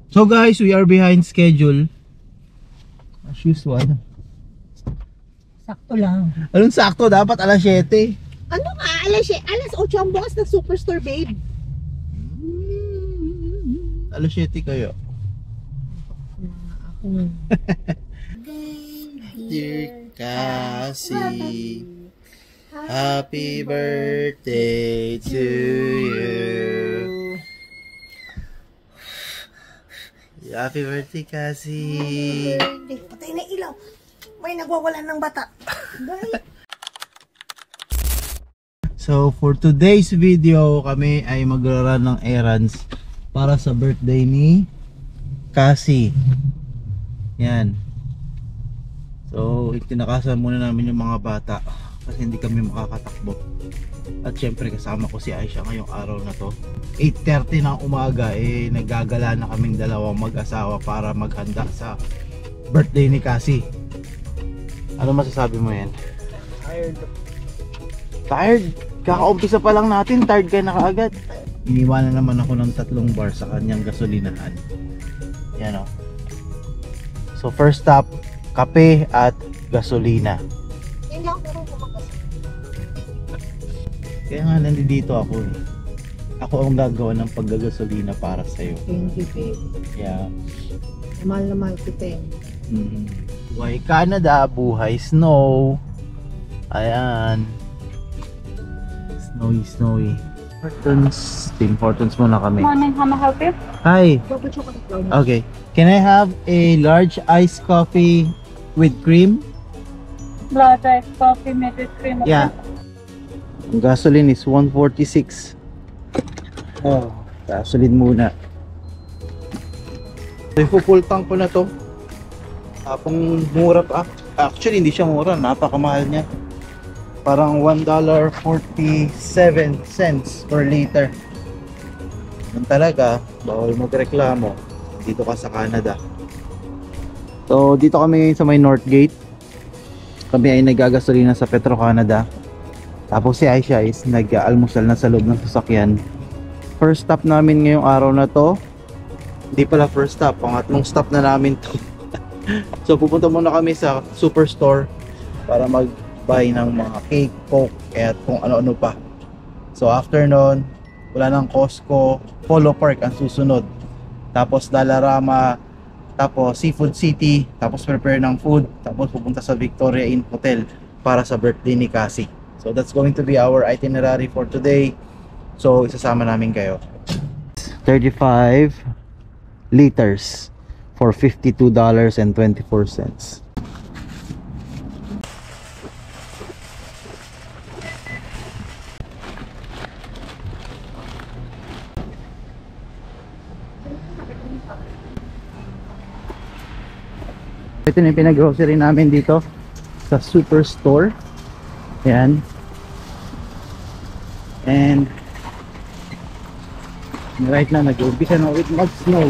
So guys, we are behind schedule. As usual. Sakto lang. Anong sakto? Dapat alas 7. Ano nga? Alas 8 ang bukas ng Superstore, babe. Alas 7 kayo. Dear Cassie, happy birthday to you. Happy birthday, Cassie. Patay na ilaw. May nagwawala ng bata. So for today's video, kami ay magra-run ng errands para sa birthday ni Cassie. Yan. So itinakasan muna namin yung mga bata kasi hindi kami makakatakbo. At syempre kasama ko si Aisha ngayong araw na to. 8:30 ng umaga naggagala na kaming dalawang mag-asawa para maghanda sa birthday ni Cassie. Ano masasabi mo yan? Tired. Tired? Kakaumpisa pa lang natin, tired ka na kaagad. Iniwanan naman ako ng 3 bar sa kanyang gasolinahan. Yan o. So first stop, kape at gasolina. Hindi ako pero kumakas. Kaya nga nandito ako eh. Ako ang gagawa ng paggagasolina para sa'yo. Thank you, babe. Yeah. Mahal na mahal kita eh. Buhay Canada, buhay snow. Ayan. Snowy. Tim Hortons muna kami. Morning, how may I help you? Hi. Double chocolate brown. Okay. Can I have a large iced coffee with cream? Large iced coffee made with cream. Yeah. Ang gasoline is 146. Oh, gasoline muna. So, full tank ko na to. Tapong mura pa. Actually, hindi siya mura. Napakamahal niya. Parang $1.47 per liter. Yan talaga, bawal magreklamo. Dito ka sa Canada. So, dito kami ngayon sa may North Gate. Kami ay nagagasolina sa Petro Canada. Tapos si Aisha is nag-almusal na sa loob ng sasakyan. First stop namin ngayong araw na to. Hindi pala first stop, pangatlong stop na namin to. So pupunta muna kami sa Superstore para mag-buy ng mga cake, coke, at kung ano-ano pa. So after nun, wala ng Costco, Polo Park ang susunod. Tapos Dollarama, tapos Seafood City, tapos prepare ng food, tapos pupunta sa Victoria Inn Hotel para sa birthday ni Cassie. So that's going to be our itinerary for today. So isasama namin kayo. 35 liters for $52.24. Ito na yung pinag-grocery namin dito sa Superstore. Ayan. And right now nag-umpisa na with mag-snow.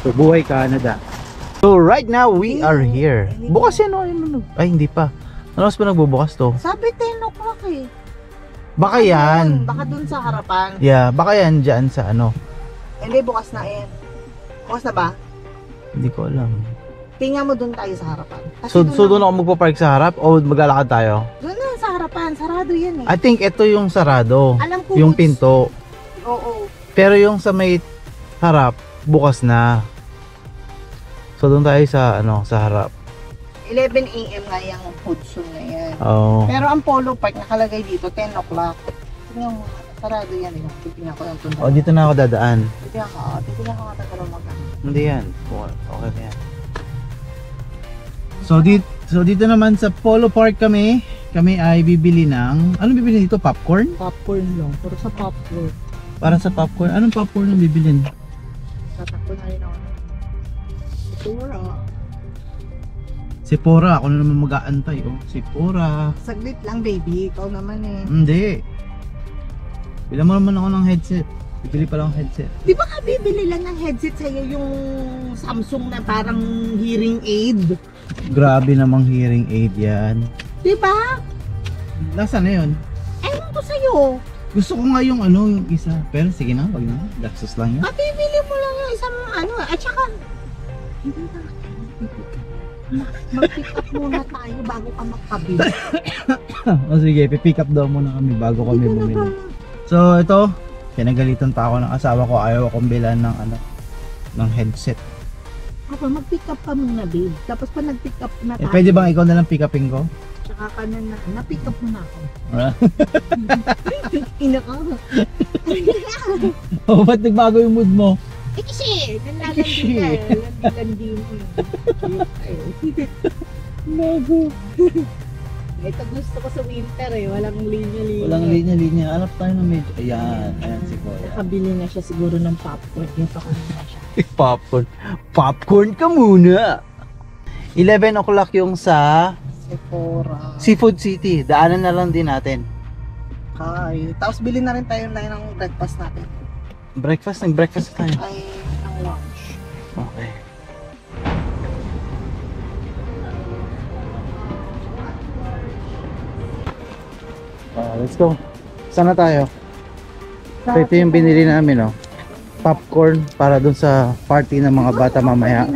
So buhay Canada. So right now we are here. Bukas yan o. Ay hindi pa. Ano mas pa nagbubukas to? Sabi 10 o'clock eh. Baka yan. Baka dun sa harapan. Yeah, baka yan dyan sa ano. Hindi, bukas na yan. Bukas na ba? Hindi ko alam. Tingnan mo dun tayo sa harapan. Kasi So doon ako magpa-park sa harap o maglalakad tayo? Doon na sa harapan. Sarado yan eh. I think ito yung sarado. Alam ko. Yung pinto. Oo. Pero yung sa may harap, bukas na. So doon tayo sa ano, sa harap. 11 AM nga yung Hudson na yan. Oh. Pero ang Polo Park nakalagay dito 10 o'clock. Tingnan mo, sarado yan eh. Titingnan ko yung tunda. Oh, dito na ako dadaan. Titingnan ko nga tagaraw magkano. Hindi yan. Okay na yan. So dito naman sa Polo Park kami ay bibili ng, anong bibili dito? Popcorn? Popcorn lang, pero sa popcorn. Para sa popcorn, anong popcorn ang bibilin? Tatakbo na rin ako. Sephora. Sephora, ako na naman mag-aantay oh. Sephora. Saglit lang baby, ikaw naman eh. Hindi. Bilang mo naman ako ng headset. Bibili pa lang ang headset. Di ba ka bibili lang ng headset sa'yo yung Samsung na parang hearing aid? Grabe namang hearing aid yan. Di ba? Nasaan na yun? Ewan ko sa'yo. Gusto ko nga yung ano, yung isa. Pero sige na, wag na. Gastos lang yan. Bibili mo lang yung isang ano, at saka, hindi na, mag-pick up muna tayo bago ka magkabili. O sige, pipick up daw muna kami bago kami bumili. So ito, pinagalitan pa ako ng asawa ko. Ayaw akong bilan ng ano, ng headset. Ako, mag-pick up ka muna, babe. Tapos pa nag-pick up na tayo. Pwede bang ikaw na lang pick upin ko? Tsaka ka na-pick up mo na ako. Ah. Ina ka. Oh, ba't nagbago yung mood mo? Eh kasi, nanlalandi ka eh. Landi mo eh. Bago. Ito gusto ko sa winter eh. Walang linya-linya. Walang linya-linya. Hanap tayo ng medyo. Ayan, ayan si Kuya. Nakabili na siya siguro ng popcorn. Ito ko na siya. Popcorn. Popcorn ka muna. 11 o'clock yung sa Sephora. Seafood City. Daanan na lang din natin. Hi. Tapos bilhin na rin tayo ng breakfast natin. Breakfast? Nag-breakfast tayo. Ay, ng lunch. Okay. Let's go. Saan na tayo? So, ito yung binili namin, oh. Popcorn para dun sa party ng mga bata mamaya.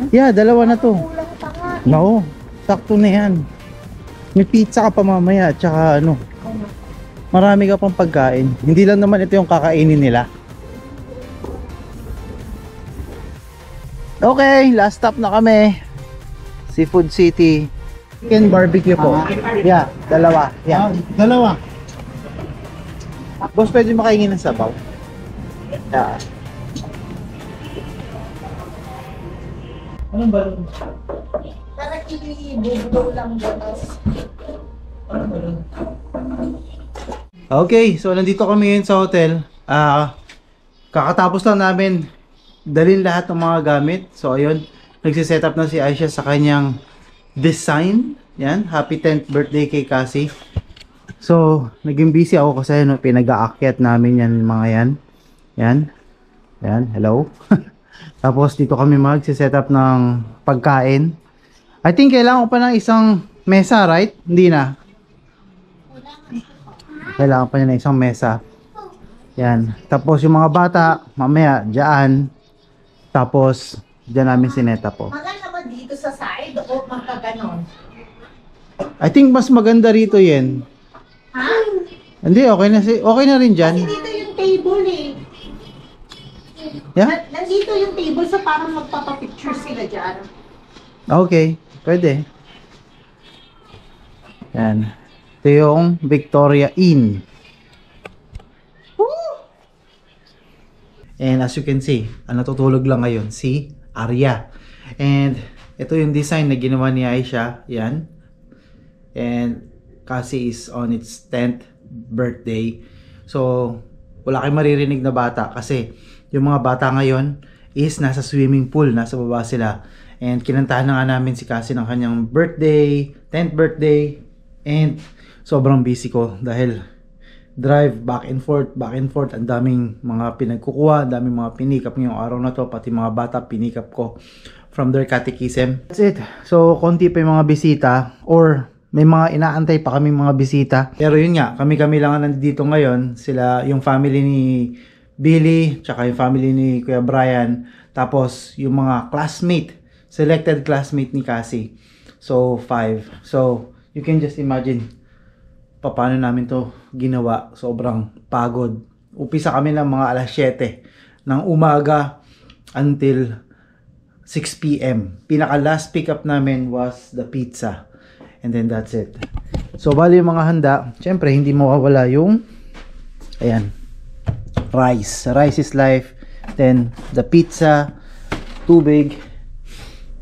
Yeah, dalawa na to. Kulang pa nga. No, sakto na yan. May pizza ka pa mamaya, tsaka ano, marami ka pang pagkain. Hindi lang naman ito yung kakainin nila. Okay, last stop na kami. Seafood City. Chicken barbecue po. Yeah, dalawa. Yeah. Dalawa. Boss, pwede makaingin ng sabaw? Yeah. Anong balon? Parang ibubulaw lang gatas. Okay, so nandito kami ngayon sa hotel. Kakatapos lang namin dalhin lahat ng mga gamit. So ayun, nagsiset up na si Aisha sa kanyang design. Yan, happy 10th birthday kay Cassie. So, naging busy ako kasi no, pinag-aakyat namin yan mga yan. Yan. Yan, hello. Tapos dito kami mag-set up ng pagkain. I think kailangan ko pa ng isang mesa, right? Hindi na. Kailangan pa niya ng isang mesa. Yan. Tapos yung mga bata, mamaya, dyan. Tapos, dyan namin sineta po. Maganda ba dito sa side o magkaganon? I think mas maganda rito yan. Ha? Hindi, okay na, okay na rin dyan. Kasi dito yung table eh. Yeah? Nandito yung table so parang magpapapicture sila dyan. Okay, pwede. Yan. Ito yung Victoria Inn. Woo! And as you can see, ang natutulog lang ngayon, si Arya. And ito yung design na ginawa ni Aisha. Yan. And Cassie is on its 10th birthday. So, wala kayong maririnig na bata kasi yung mga bata ngayon is nasa swimming pool, nasa baba sila. And kinantahan na nga namin si Cassie ng kanyang birthday, 10th birthday. And sobrang busy ko dahil drive back and forth. Ang daming mga pinagkukuha, ang daming mga pinikap ngayong araw na to. Pati mga bata pinikap ko from their catechism. That's it. So, konti pa yung mga bisita or may mga inaantay pa kaming mga bisita. Pero yun nga, kami-kami lang ang nandito ngayon. Sila, yung family ni Billy, tsaka yung family ni Kuya Brian. Tapos, yung mga classmate, selected classmate ni Cassie. So, 5. So, you can just imagine paano namin to ginawa. Sobrang pagod. Upisa kami ng mga alas 7 ng umaga until 6 p.m. Pinaka last pickup namin was the pizza. And then that's it. So, bali yung mga handa. Siyempre, hindi mawawala yung ayan, rice. Rice is life. Then, the pizza, tubig,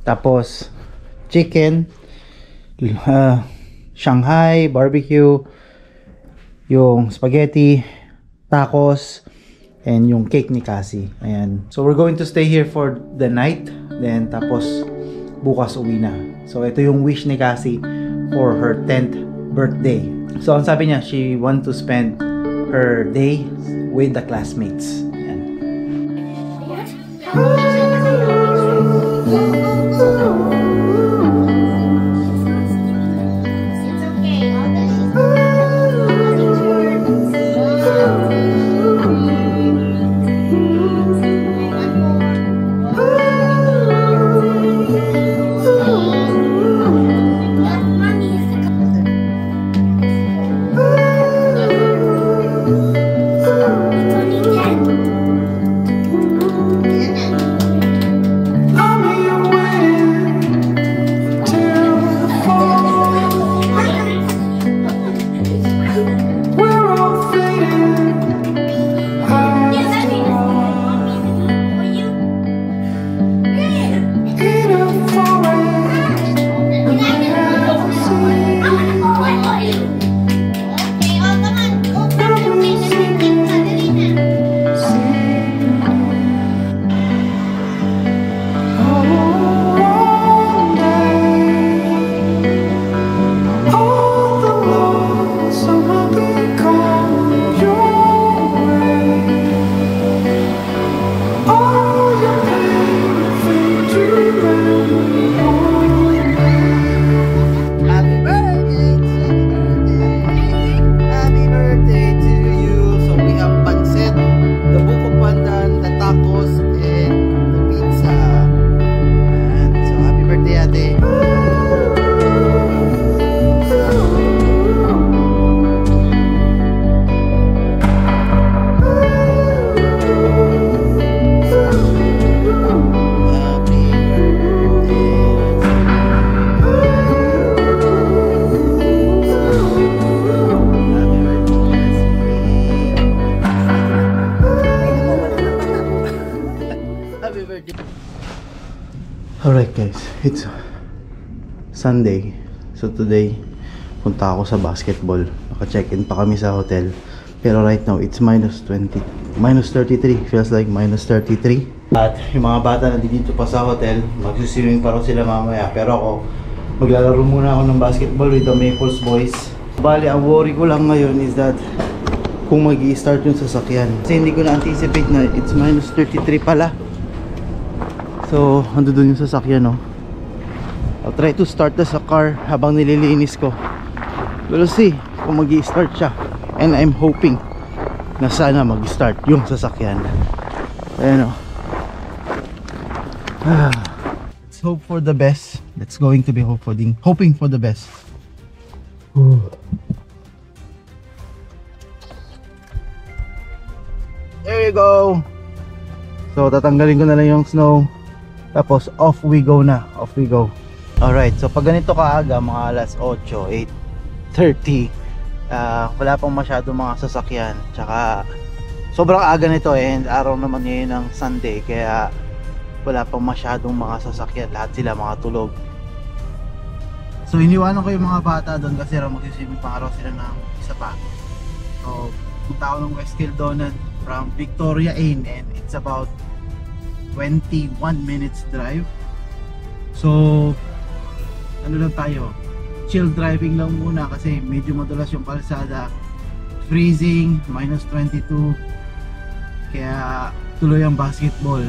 tapos chicken, Shanghai, barbecue, yung spaghetti, tacos, and yung cake ni Cassie. Ayan. So, we're going to stay here for the night. Then, tapos, bukas uwi na. So, ito yung wish ni Cassie for her 10th birthday. So, ang sabi niya, she want to spend her day with the classmates. Ayan. It's okay. Alright guys, it's Sunday. So today, punta ako sa basketball. Naka-check-in pa kami sa hotel. Pero right now, it's minus 33. Feels like minus 33. At yung mga bata na dito pa sa hotel, mag-swimming pa raw sila mamaya. Pero ako, maglalaro muna ako ng basketball with the Maples boys. Bali, ang worry ko lang ngayon is that kung mag-i-start yung sasakyan. Kasi hindi ko na-anticipate na it's minus 33 pala. So, ando dun yung sasakyan, no? I'll try to start the car habang nililinis ko. We'll see kung mag-i-start siya. And I'm hoping na sana mag-start yung sasakyan. Ayan, no? Let's hope for the best. That's going to be hoping for the best. There you go. So tatanggalin ko na lang yung snow. Tapos off we go na. Off we go. Alright, so pag ganito kaaga, mga alas 8, 8:30, wala pang masyado mga sasakyan. Tsaka sobrang aga nito and araw naman ngayon ng Sunday, kaya wala pang masyadong mga sasakyan. Lahat sila mga tulog. So iniwanan ko yung mga bata doon kasi raw magsiswimming pa araw sila ng isa pa. So punta ako ng West Kildonan from Victoria Inn and it's about 21 minutes drive. So ano lang tayo, chill driving lang muna kasi medyo madulas yung kalsada, freezing, minus 22, kaya tuloy ang basketball.